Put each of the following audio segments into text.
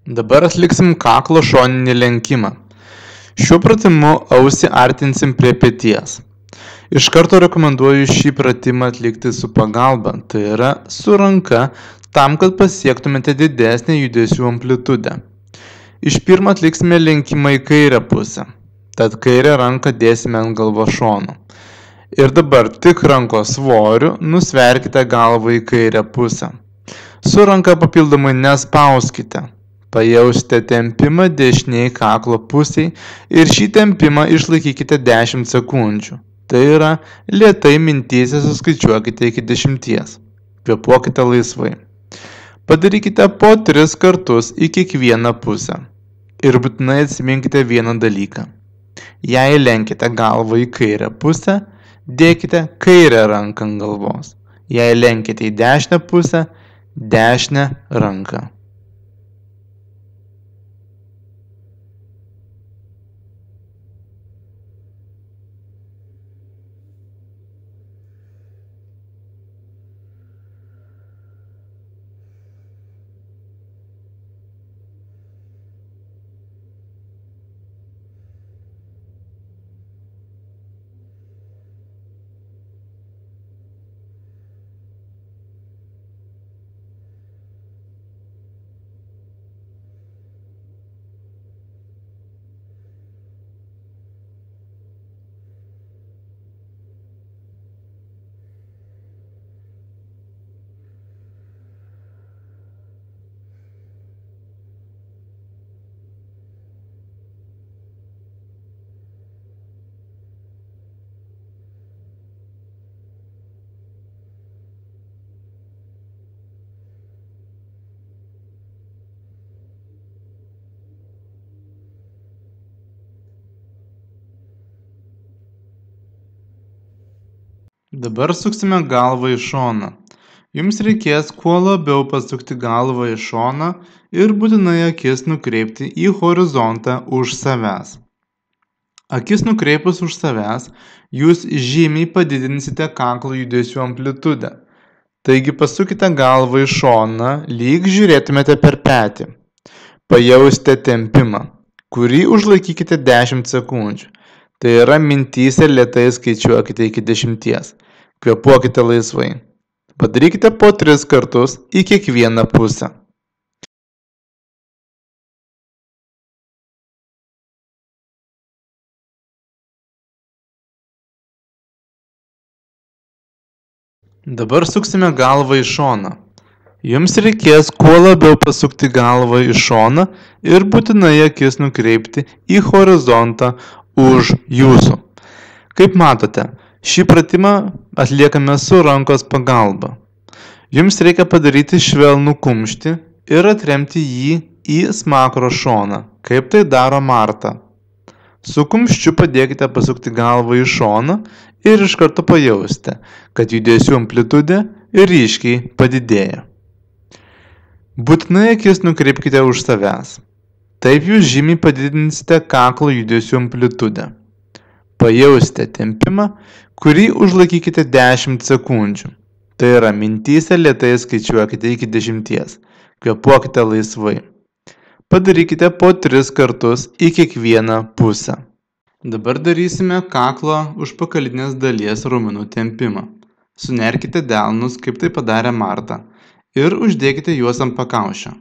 Dabar atliksim kaklo šoninį lenkimą. Šiuo pratimu ausį artinsim prie peties. Iš karto rekomenduoju šį pratimą atlikti su pagalba, tai yra su ranka, tam, kad pasiektumėte didesnę judesių amplitudę. Iš pirmo atliksime lenkimą į kairę pusę, tad kairę ranką dėsime ant galvos šono. Ir dabar tik rankos svoriu nusverkite galvą į kairę pusę. Su ranka papildomai nespauskite. Pajausite tempimą dešiniai kaklo pusiai ir šį tempimą išlaikykite 10 sekundžių. Tai yra, lėtai mintyse suskaičiuokite iki 10. Kvėpuokite laisvai. Padarykite po 3 kartus į kiekvieną pusę. Ir būtinai atsiminkite vieną dalyką. Jei lenkite galvą į kairę pusę, dėkite kairę ranką ant galvos. Jei lenkite į dešinę pusę, dešinę ranką. Dabar suksime galvą į šoną. Jums reikės kuo labiau pasukti galvą į šoną ir būtinai akis nukreipti į horizontą už savęs. Akis nukreipus už savęs, jūs žymiai padidinsite kaklo judesių amplitudę. Taigi pasukite galvą į šoną, lyg žiūrėtumėte per petį. Pajausite tempimą, kurį užlaikykite 10 sekundžių. Tai yra, mintyse lėtai skaičiuokite iki 10. Kvėpuokite laisvai. Padarykite po 3 kartus į kiekvieną pusę. Dabar suksime galvą į šoną. Jums reikės kuo labiau pasukti galvą į šoną ir būtinai akis nukreipti į horizontą už jūsų. Kaip matote, šį pratimą atliekame su rankos pagalba. Jums reikia padaryti švelnų kumštį ir atremti jį į smakro šoną, kaip tai daro Marta. Su kumščiu padėkite pasukti galvą į šoną ir iš karto pajausite, kad judesių amplitudė ryškiai padidėja. Būtinai akis nukreipkite už savęs. Taip jūs žymiai padidinsite kaklo judesių amplitudę. Pajausite tempimą, kurį užlaikykite 10 sekundžių. Tai yra, mintyse lėtai skaičiuokite iki 10. Kvėpuokite laisvai. Padarykite po 3 kartus į kiekvieną pusę. Dabar darysime kaklo užpakalinės dalies raumenų tempimą. Sunerkite delnus, kaip tai padarė Marta, ir uždėkite juos ant pakaušio.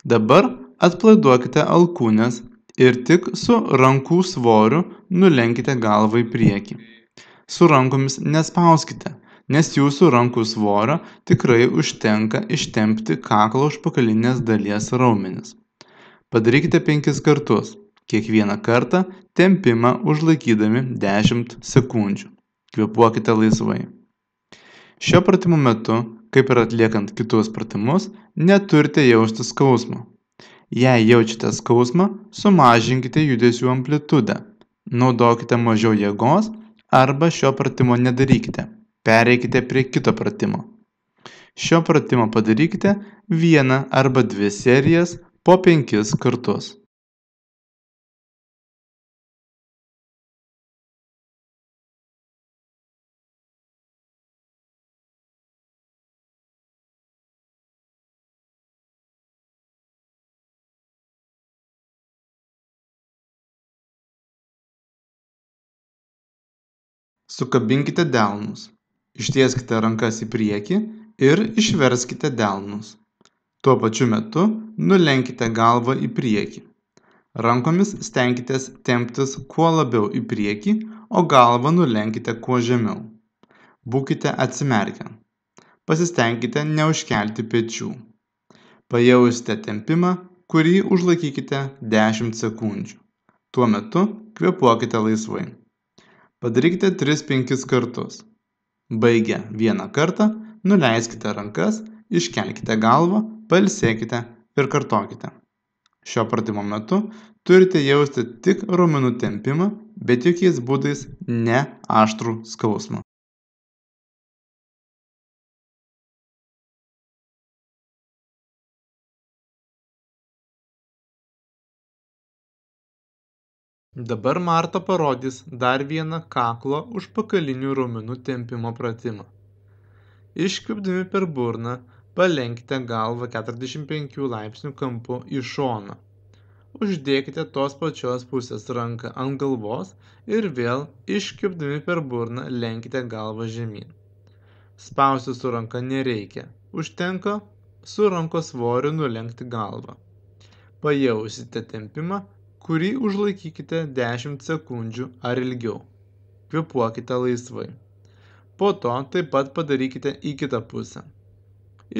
Dabar atpalaiduokite alkūnes ir tik su rankų svoriu nulenkite galvą į priekį. Su rankomis nespauskite, nes jūsų rankų svorio tikrai užtenka ištempti kaklo užpakalinės dalies raumenis. Padarykite 5 kartus. Kiekvieną kartą tempimą užlaikydami 10 sekundžių. Kvėpuokite laisvai. Šio pratimo metu, kaip ir atliekant kitus pratimus, neturite jausti skausmo. Jei jaučiate skausmą, sumažinkite judesių amplitudę. Naudokite mažiau jėgos arba šio pratimo nedarykite. Pereikite prie kito pratimo. Šio pratimo padarykite 1 arba 2 serijas po 5 kartus. Sukabinkite delnus. Ištieskite rankas į priekį ir išverskite delnus. Tuo pačiu metu nulenkite galvą į priekį. Rankomis stenkitės temptis kuo labiau į priekį, o galvą nulenkite kuo žemiau. Būkite atsimerkę. Pasistengkite neužkelti pečių. Pajausite tempimą, kurį užlaikykite 10 sekundžių. Tuo metu kvėpuokite laisvai. Padarykite 3-5 kartus. Baigę vieną kartą, nuleiskite rankas, iškelkite galvą, pailsėkite ir kartokite. Šio pratimo metu turite jausti tik raumenų tempimą, bet jokiais būdais ne aštrų skausmą. Dabar Marta parodys dar vieną kaklo užpakalinių raumenų tempimo pratimą. Iškvėpdami per burną, palenkite galvą 45 laipsnių kampu į šoną. Uždėkite tos pačios pusės ranką ant galvos ir vėl iškvėpdami per burną lenkite galvą žemyn. Spausti su ranka nereikia, užtenka su rankos svoriu nulenkti galvą. Pajausite tempimą, kurį užlaikykite 10 sekundžių ar ilgiau. Kvėpuokite laisvai. Po to taip pat padarykite į kitą pusę.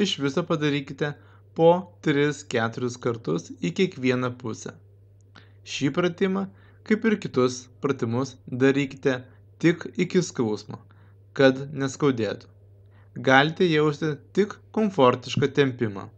Iš viso padarykite po 3-4 kartus į kiekvieną pusę. Šį pratimą, kaip ir kitus pratimus, darykite tik iki skausmo, kad neskaudėtų. Galite jausti tik komfortišką tempimą.